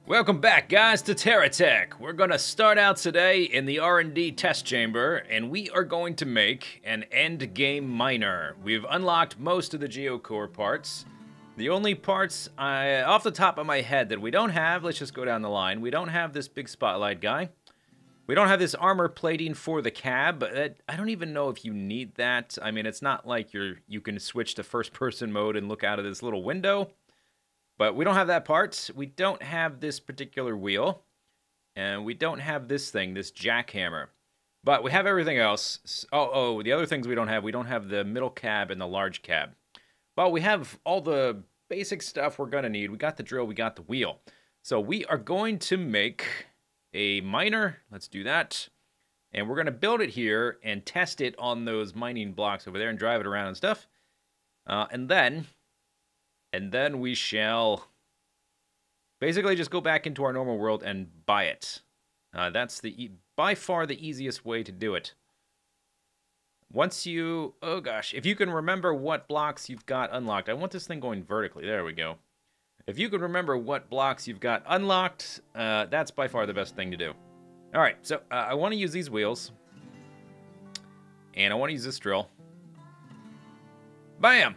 Welcome back, guys, to TerraTech. We're gonna start out today in the R&D test chamber, and we are going to make an end-game miner. We've unlocked most of the geocore parts. The only parts, off the top of my head, that we don't have, let's just go down the line. We don't have this big spotlight guy. We don't have this armor plating for the cab. I don't even know if you need that. I mean, it's not like you can switch to first-person mode and look out of this little window. But we don't have that part. We don't have this particular wheel. And we don't have this thing, this jackhammer. But we have everything else. Oh, the other things we don't have the middle cab and the large cab. Well, we have all the basic stuff we're going to need. We got the drill, we got the wheel. So we are going to make a miner. Let's do that. And we're going to build it here and test it on those mining blocks over there and drive it around and stuff. And then we shall basically just go back into our normal world and buy it. That's by far the easiest way to do it. Once you, oh gosh, if you can remember what blocks you've got unlocked. I want this thing going vertically. There we go. If you can remember what blocks you've got unlocked, that's by far the best thing to do. All right, so I want to use these wheels. And I want to use this drill. Bam!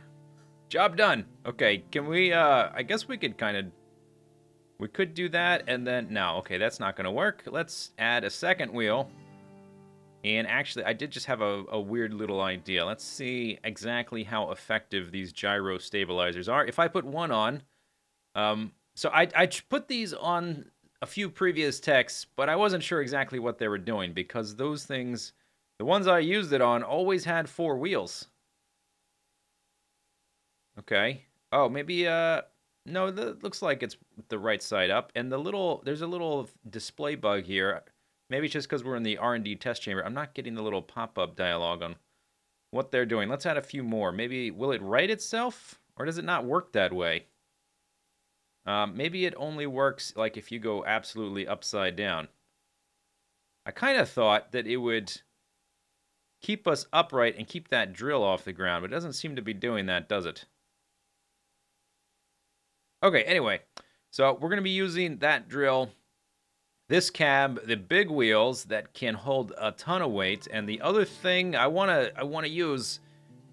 Job done. Okay, can we, I guess we could we could do that and then, no, okay, that's not gonna work. Let's add a second wheel. And actually, I did just have a weird little idea. Let's see exactly how effective these gyro stabilizers are. If I put one on, so I put these on a few previous techs, but I wasn't sure exactly what they were doing because those things, the ones I used it on, always had 4 wheels. Okay. Oh, maybe, no, that looks like it's the right side up. And there's a little display bug here. Maybe it's just because we're in the R&D test chamber. I'm not getting the little pop-up dialogue on what they're doing. Let's add a few more. Maybe, will it right itself? Or does it not work that way? Maybe it only works, like, if you go absolutely upside down. I kind of thought that it would keep us upright and keep that drill off the ground, but it doesn't seem to be doing that, does it? Okay, anyway, so we're going to be using that drill, this cab, the big wheels that can hold a ton of weight, and the other thing I want to use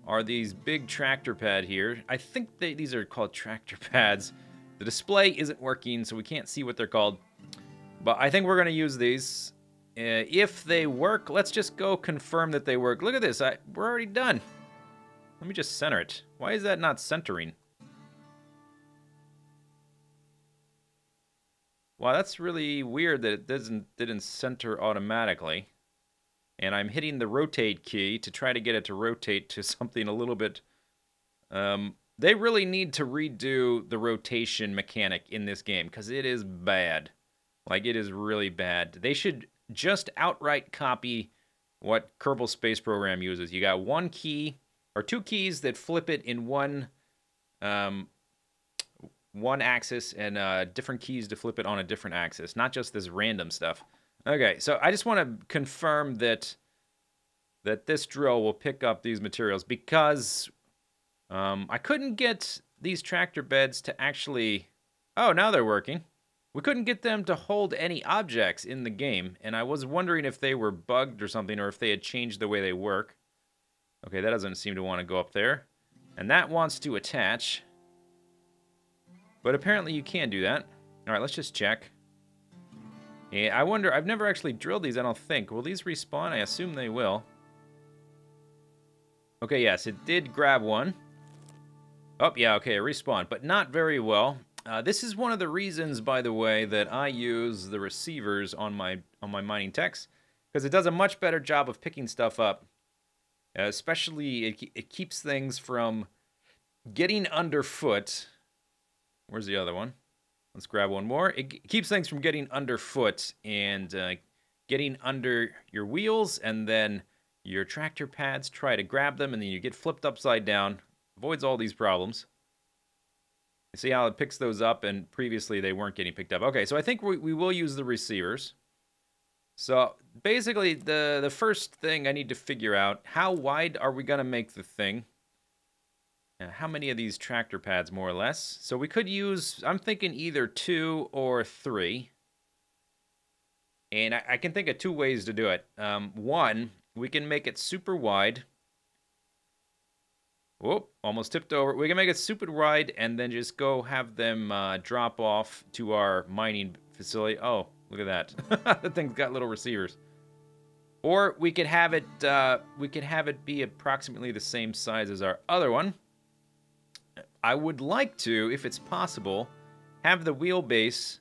are these big tractor pad here. I think these are called tractor pads. The display isn't working, so we can't see what they're called, but I think we're going to use these. If they work, let's just go confirm that they work. Look at this, we're already done. Let me just center it. Why is that not centering? Wow, that's really weird that it didn't center automatically. And I'm hitting the rotate key to try to get it to rotate to something a little bit... they really need to redo the rotation mechanic in this game, because it is bad. Like, it is really bad. They should just outright copy what Kerbal Space Program uses. You got one key, or 2 keys that flip it in one axis and different keys to flip it on a different axis, not just this random stuff. Okay, so I just want to confirm that this drill will pick up these materials because I couldn't get these tractor beds to actually... Oh, now they're working. We couldn't get them to hold any objects in the game, and I was wondering if they were bugged or something, or if they had changed the way they work. Okay, that doesn't seem to want to go up there. And that wants to attach. But apparently you can do that. Alright, let's just check. Yeah, I wonder, I've never actually drilled these, I don't think. Will these respawn? I assume they will. Okay, yes, it did grab one. Oh, yeah, okay, it respawned, but not very well. This is one of the reasons, by the way, that I use the receivers on my mining techs, because it does a much better job of picking stuff up. Especially, it keeps things from getting underfoot. Where's the other one? Let's grab one more. It keeps things from getting underfoot and getting under your wheels, and then your tractor pads try to grab them, and then you get flipped upside down. Avoids all these problems. You see how it picks those up, and previously they weren't getting picked up. Okay, so I think we will use the receivers. So basically, the first thing I need to figure out, how wide are we going to make the thing? Now, how many of these tractor pads, more or less? So we could use, I'm thinking either 2 or 3. And I can think of 2 ways to do it. One, we can make it super wide. Whoop, almost tipped over. We can make it super wide and then just go have them drop off to our mining facility. Oh, look at that. The thing's got little receivers. Or we could have it be approximately the same size as our other one. I would like to, if it's possible, have the wheelbase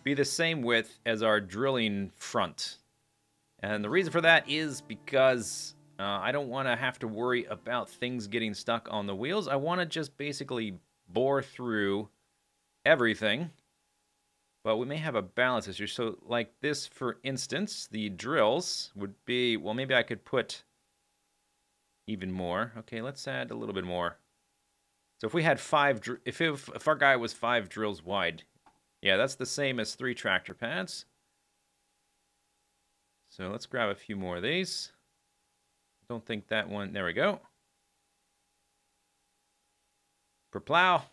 be the same width as our drilling front. And the reason for that is because I don't want to have to worry about things getting stuck on the wheels. I want to just basically bore through everything. But we may have a balance issue. So like this, for instance, the drills would be, well, maybe I could put even more. Okay, let's add a little bit more. So if we had 5, if our guy was 5 drills wide, yeah, that's the same as 3 tractor pads. So let's grab a few more of these. Don't think that one, there we go. Per plow.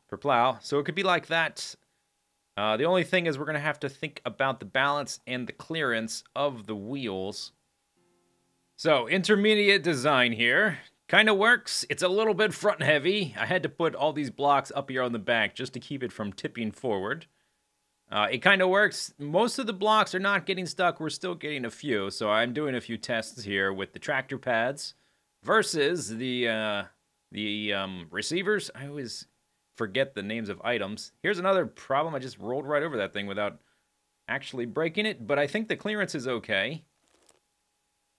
Per plow. So it could be like that. The only thing is we're going to have to think about the balance and the clearance of the wheels. So intermediate design here. Kind of works. It's a little bit front heavy. I had to put all these blocks up here on the back just to keep it from tipping forward. It kind of works. Most of the blocks are not getting stuck. We're still getting a few. So I'm doing a few tests here with the tractor pads versus the receivers. I always forget the names of items. Here's another problem. I just rolled right over that thing without actually breaking it. But I think the clearance is okay.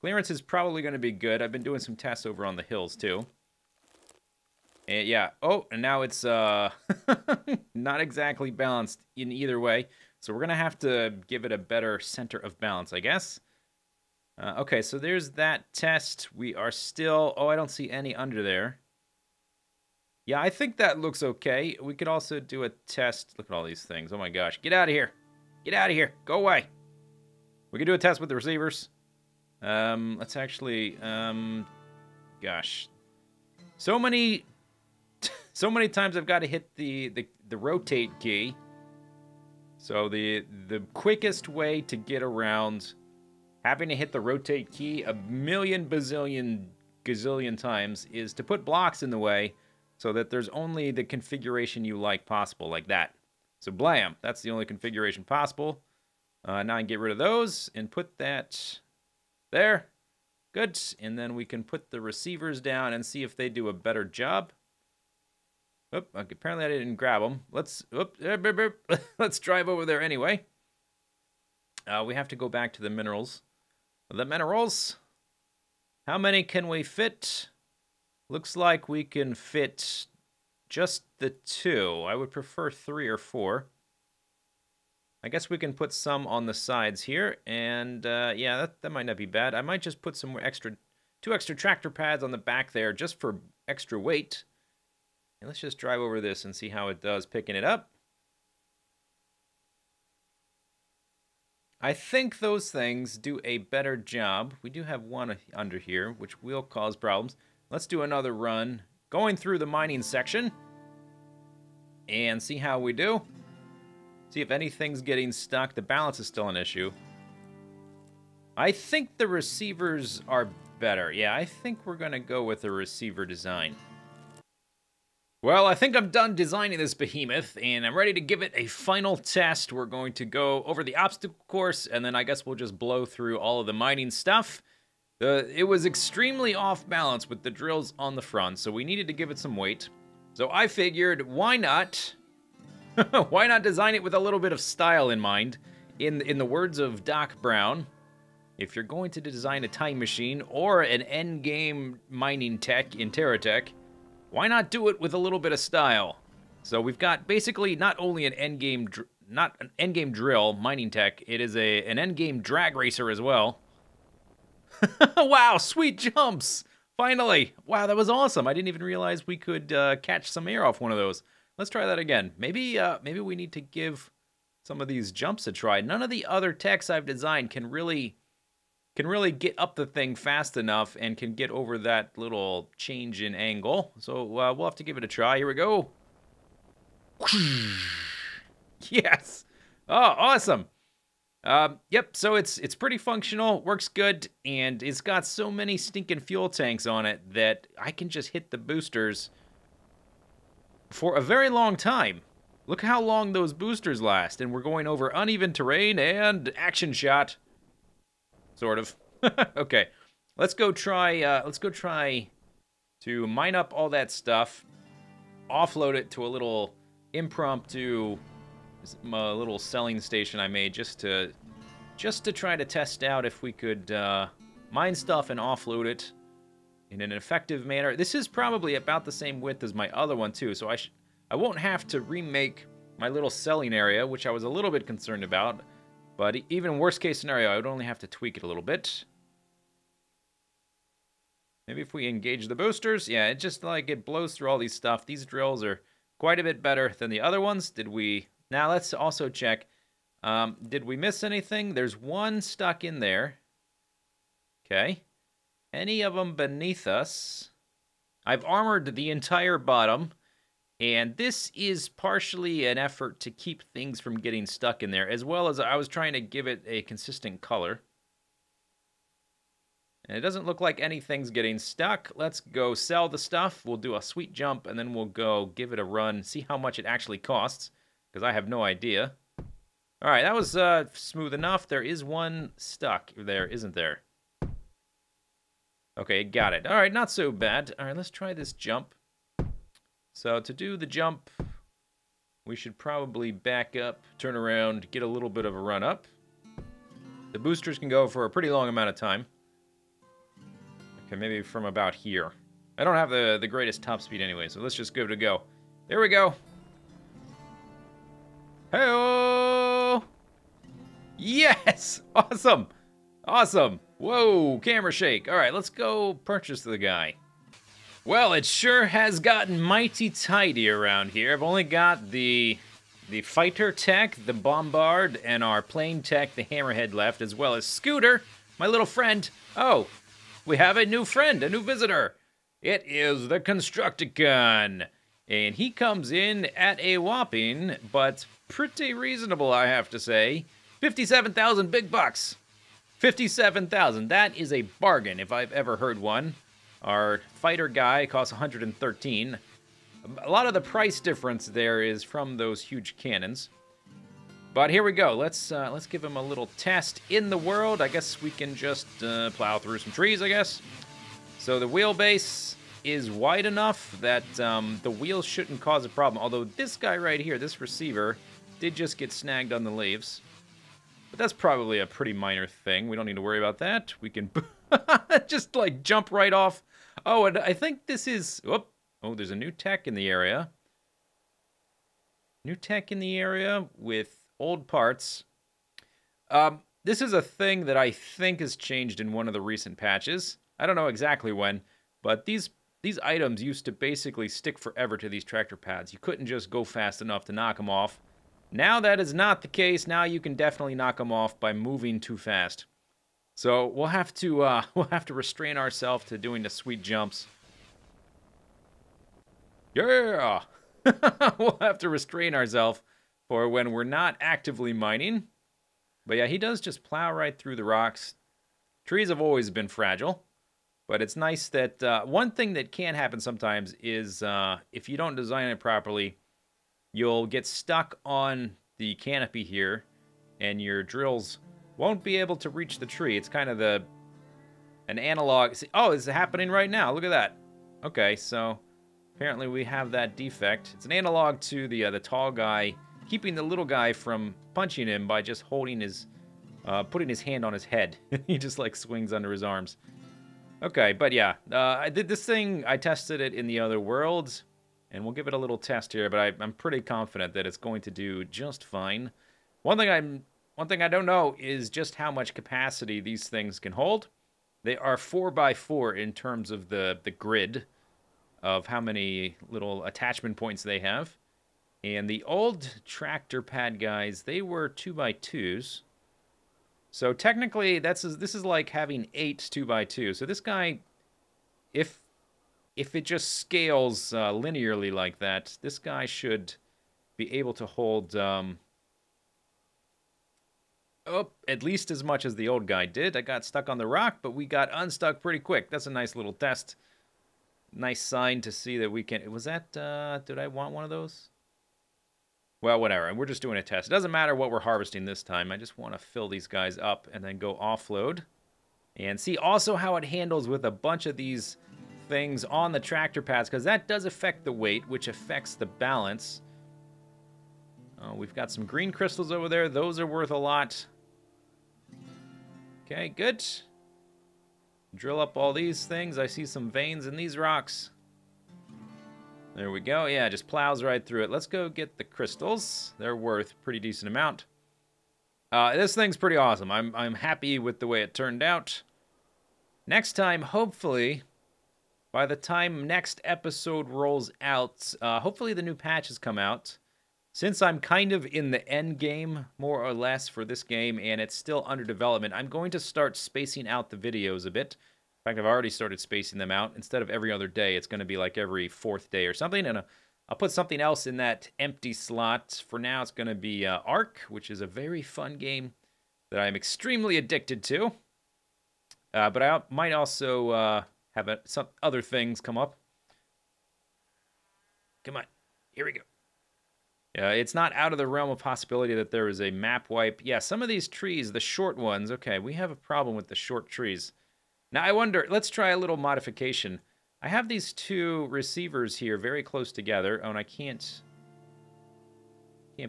Clearance is probably going to be good. I've been doing some tests over on the hills, too. And yeah. Oh, and now it's not exactly balanced in either way. So we're going to have to give it a better center of balance, I guess. Okay, so there's that test. We are still... Oh, I don't see any under there. Yeah, I think that looks okay. We could also do a test. Look at all these things. Oh my gosh. Get out of here. Get out of here. Go away. We could do a test with the receivers. Let's actually, gosh. So many times I've got to hit the rotate key. So the quickest way to get around having to hit the rotate key a million bazillion gazillion times is to put blocks in the way so that there's only the configuration you like possible, like that. So blam, that's the only configuration possible. Now I can get rid of those and put that there. Good. And then we can put the receivers down and see if they do a better job. Oop, okay, apparently I didn't grab them. Let's drive over there anyway. We have to go back to the minerals. The minerals. How many can we fit? Looks like we can fit just the 2. I would prefer 3 or 4. I guess we can put some on the sides here, and yeah, that might not be bad. I might just put some extra, 2 extra tractor pads on the back there just for extra weight. And let's just drive over this and see how it does picking it up. I think those things do a better job. We do have one under here, which will cause problems. Let's do another run, going through the mining section, and see how we do. See if anything's getting stuck. The balance is still an issue. I think the receivers are better. Yeah, I think we're going to go with the receiver design. Well, I think I'm done designing this behemoth, and I'm ready to give it a final test. We're going to go over the obstacle course, and then I guess we'll just blow through all of the mining stuff. It was extremely off balance with the drills on the front, so we needed to give it some weight. So I figured, why not... Why not design it with a little bit of style in mind? In the words of Doc Brown, if you're going to design a time machine or an endgame mining tech in TerraTech, why not do it with a little bit of style? So we've got basically not only an endgame drill mining tech, it is an endgame drag racer as well. Wow, sweet jumps! Finally! Wow, that was awesome. I didn't even realize we could catch some air off one of those. Let's try that again. Maybe we need to give some of these jumps a try. None of the other techs I've designed can really can really get up the thing fast enough and can get over that little change in angle. So we'll have to give it a try. Here we go. Yes. Oh, awesome. Yep, so it's pretty functional, works good, and it's got so many stinking fuel tanks on it that I can just hit the boosters for a very long time. Look how long those boosters last, and we're going over uneven terrain and action shot. Sort of. Okay, let's go try to mine up all that stuff, offload it to a little impromptu little selling station I made just to try to test out if we could mine stuff and offload it in an effective manner. This is probably about the same width as my other one too, so I won't have to remake my little selling area, which I was a little bit concerned about. But even worst case scenario, I would only have to tweak it a little bit. Maybe if we engage the boosters, yeah, it just like it blows through all these stuff. These drills are quite a bit better than the other ones. Now let's also check. Did we miss anything? There's one stuck in there. Okay. Any of them beneath us? I've armored the entire bottom. And this is partially an effort to keep things from getting stuck in there, as well as I was trying to give it a consistent color. And it doesn't look like anything's getting stuck. Let's go sell the stuff. We'll do a sweet jump, and then we'll go give it a run, see how much it actually costs, because I have no idea. All right, that was smooth enough. There is one stuck there, isn't there? Okay, got it. All right, not so bad. All right, let's try this jump. So to do the jump, we should probably back up, turn around, get a little bit of a run up. The boosters can go for a pretty long amount of time. Okay, maybe from about here. I don't have the greatest top speed anyway, so let's just give it a go. There we go. Hey-oh! Yes! Awesome! Awesome! Whoa, camera shake. All right, let's go purchase the guy. Well, it sure has gotten mighty tidy around here. I've only got the fighter tech, the bombard, and our plane tech, the hammerhead left, as well as Scooter, my little friend. Oh, we have a new friend, a new visitor. It is the Constructicon. And he comes in at a whopping, but pretty reasonable, I have to say, 57,000 big bucks. 57,000, that is a bargain if I've ever heard one. Our fighter guy costs 113. A lot of the price difference there is from those huge cannons. But here we go. Let's give him a little test in the world. I guess we can just plow through some trees, I guess. So the wheelbase is wide enough that the wheels shouldn't cause a problem. Although this guy right here, this receiver, did just get snagged on the leaves. But that's probably a pretty minor thing. We don't need to worry about that. We can just like jump right off. Oh, and I think this is... Oh, there's a new tech in the area. New tech in the area with old parts. This is a thing that I think has changed in one of the recent patches. I don't know exactly when, but these items used to basically stick forever to these tractor pads. You couldn't just go fast enough to knock them off. Now that is not the case. Now you can definitely knock them off by moving too fast. So we'll have to restrain ourselves to doing the sweet jumps. Yeah! We'll have to restrain ourselves for when we're not actively mining. But yeah, he does just plow right through the rocks. Trees have always been fragile. But it's nice that one thing that can happen sometimes is if you don't design it properly, you'll get stuck on the canopy here and your drills won't be able to reach the tree. It's kind of an analog. Oh, it's happening right now. Look at that. Okay, so apparently we have that defect. It's an analog to the tall guy keeping the little guy from punching him by just holding his, putting his hand on his head. He just like swings under his arms. Okay, but yeah, I did this thing. I tested it in the other worlds, and we'll give it a little test here. But I'm pretty confident that it's going to do just fine. One thing I don't know is just how much capacity these things can hold. They are 4x4 in terms of the grid of how many little attachment points they have. And the old tractor pad guys, they were 2x2s. So technically, this is like having 8 2x2. So this guy, if it just scales linearly like that, this guy should be able to hold at least as much as the old guy did. I got stuck on the rock, but we got unstuck pretty quick. That's a nice little test. Nice sign to see that we can... Was that... did I want one of those? Well, whatever. We're just doing a test. It doesn't matter what we're harvesting this time. I just want to fill these guys up and then go offload. And see also how it handles with a bunch of these things on the tractor pads, because that does affect the weight, which affects the balance. We've got some green crystals over there. Those are worth a lot. Okay, good. Drill up all these things. I see some veins in these rocks. There we go. Yeah, just plows right through it. Let's go get the crystals. They're worth a pretty decent amount. This thing's pretty awesome. I'm happy with the way it turned out. Next time, hopefully, by the time next episode rolls out, hopefully the new patch has come out. Since I'm kind of in the end game, more or less, for this game, and it's still under development, I'm going to start spacing out the videos a bit. In fact, I've already started spacing them out. Instead of every other day, it's going to be like every 4th day or something, and I'll put something else in that empty slot. For now, it's going to be Ark, which is a very fun game that I'm extremely addicted to. But I might also have some other things come up. Come on. Here we go. It's not out of the realm of possibility that there is a map wipe. Yeah, some of these trees, the short ones, okay, we have a problem with the short trees. Now, I wonder, let's try a little modification. I have these 2 receivers here very close together. Oh, and I can't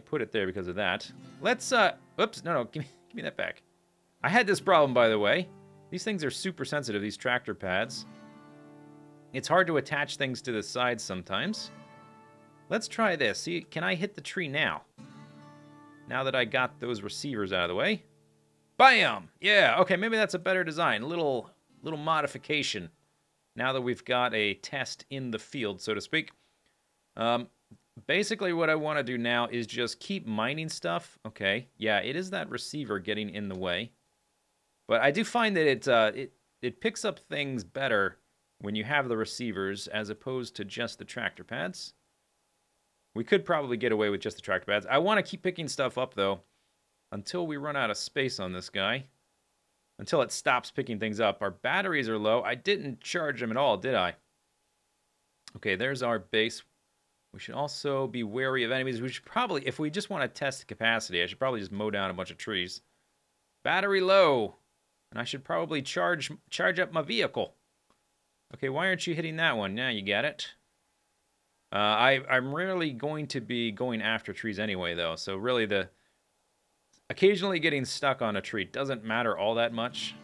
put it there because of that. Let's, oops, no, give me that back. I had this problem, by the way. These things are super sensitive, these tractor pads. It's hard to attach things to the sides sometimes. Let's try this. See, can I hit the tree now? Now that I got those receivers out of the way. Bam! Yeah, okay, maybe that's a better design. A little modification. Now that we've got a test in the field, so to speak. Basically what I want to do now is just keep mining stuff. Okay, yeah, it is that receiver getting in the way. But I do find that it picks up things better when you have the receivers as opposed to just the tractor pads. We could probably get away with just the tractor pads. I want to keep picking stuff up, though, until we run out of space on this guy. Until it stops picking things up. Our batteries are low. I didn't charge them at all, did I? Okay, there's our base. We should also be wary of enemies. We should probably, if we just want to test the capacity, I should probably just mow down a bunch of trees. Battery low. And I should probably charge up my vehicle. Okay, why aren't you hitting that one? Now you got it. I'm rarely going to be going after trees anyway, though. So really, occasionally getting stuck on a tree doesn't matter all that much,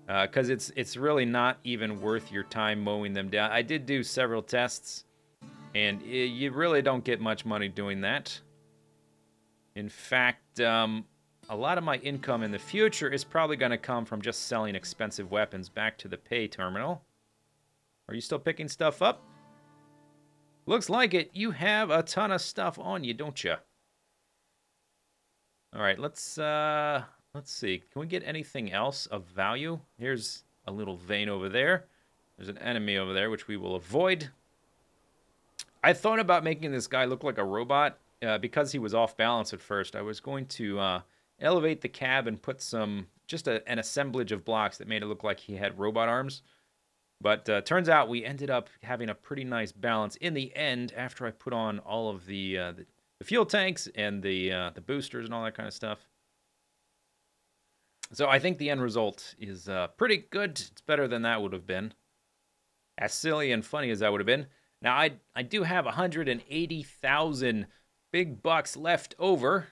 because it's really not even worth your time mowing them down. I did do several tests, and you really don't get much money doing that. In fact, a lot of my income in the future is probably going to come from just selling expensive weapons back to the pay terminal. Are you still picking stuff up? Looks like it. You have a ton of stuff on you, don't you? All right, let's see. Can we get anything else of value? Here's a little vein over there. There's an enemy over there, which we will avoid. I thought about making this guy look like a robot because he was off balance at first. I was going to elevate the cab and put just an assemblage of blocks that made it look like he had robot arms. But turns out we ended up having a pretty nice balance in the end after I put on all of the fuel tanks and the boosters and all that kind of stuff. So I think the end result is pretty good. It's better than that would have been. As silly and funny as that would have been. Now, I do have 180,000 big bucks left over.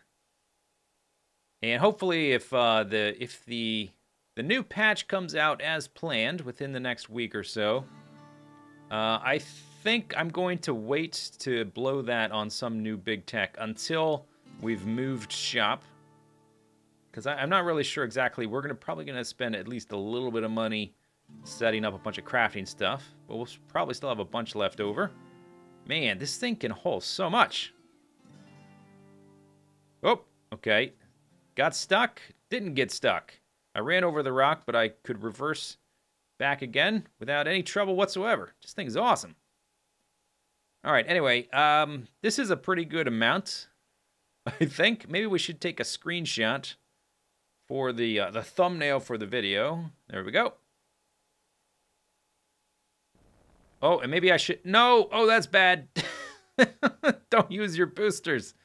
And hopefully if the new patch comes out as planned within the next week or so, I think I'm going to wait to blow that on some new big tech until we've moved shop. Because I'm not really sure exactly. We're probably going to spend at least a little bit of money setting up a bunch of crafting stuff. But we'll probably still have a bunch left over. Man, this thing can hold so much. Oh, okay. Got stuck. Didn't get stuck. I ran over the rock, but I could reverse back again without any trouble whatsoever. This thing's awesome. All right, anyway, this is a pretty good amount, I think. Maybe we should take a screenshot for the thumbnail for the video. There we go. Oh, and maybe I should... No! Oh, that's bad. Don't use your boosters.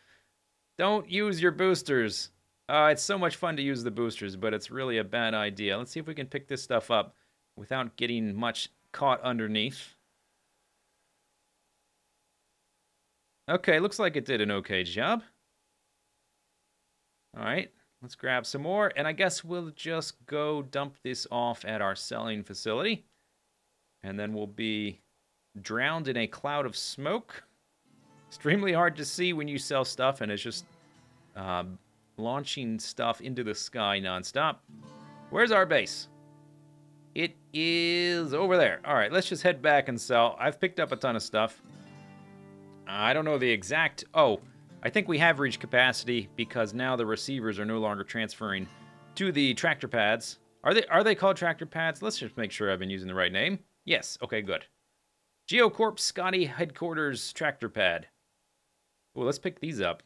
Don't use your boosters. It's so much fun to use the boosters, but it's really a bad idea. Let's see if we can pick this stuff up without getting much caught underneath. Okay, looks like it did an okay job. All right, let's grab some more, and I guess we'll just go dump this off at our selling facility, and then we'll be drowned in a cloud of smoke. Extremely hard to see when you sell stuff, and it's just launching stuff into the sky nonstop. Where's our base? It is over there. All right, let's just head back and sell. I've picked up a ton of stuff. I don't know the exact... Oh, I think we have reached capacity because now the receivers are no longer transferring to the tractor pads. Are they called tractor pads? Let's just make sure I've been using the right name. Yes, okay, good. GeoCorp Scotty Headquarters Tractor Pad. Oh, let's pick these up.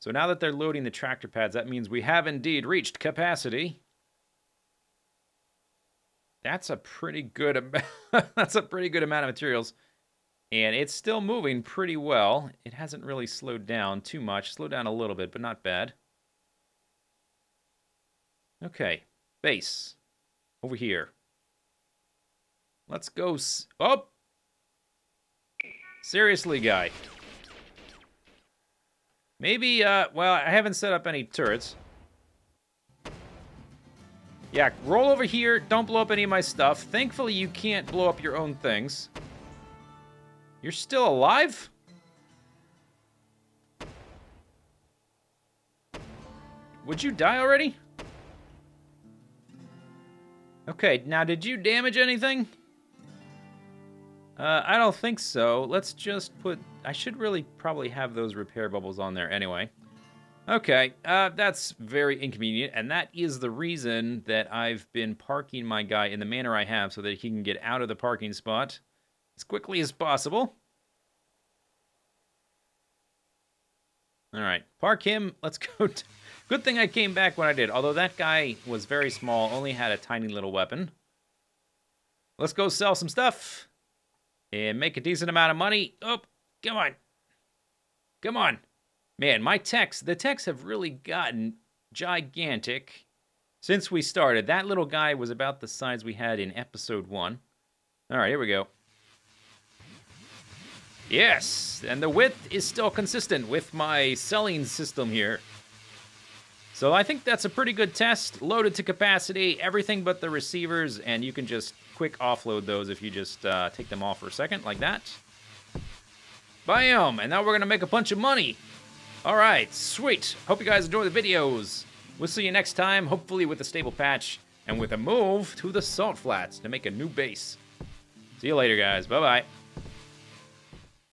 So now that they're loading the tractor pads, that means we have indeed reached capacity. That's a pretty good that's a pretty good amount of materials. And it's still moving pretty well. It hasn't really slowed down too much. Slowed down a little bit, but not bad. Okay, base. Over here. Let's go... Oh! Seriously, guy. Maybe, well, I haven't set up any turrets. Yeah, roll over here. Don't blow up any of my stuff. Thankfully, you can't blow up your own things. You're still alive? Would you die already? Okay, now did you damage anything? I don't think so. Let's just put... I should really probably have those repair bubbles on there anyway. Okay, that's very inconvenient, and that is the reason that I've been parking my guy in the manner I have so that he can get out of the parking spot as quickly as possible. All right, park him. Let's go. Good thing I came back when I did, although that guy was very small, only had a tiny little weapon. Let's go sell some stuff and make a decent amount of money. Oh, come on. Come on. Man, the techs have really gotten gigantic since we started. That little guy was about the size we had in episode 1. All right, here we go. Yes, and the width is still consistent with my selling system here. So I think that's a pretty good test. Loaded to capacity, everything but the receivers, and you can just quick offload those if you just take them off for a second, like that. Bam! And now we're going to make a bunch of money. All right, sweet. Hope you guys enjoy the videos. We'll see you next time, hopefully with a stable patch and with a move to the Salt Flats to make a new base. See you later, guys. Bye-bye.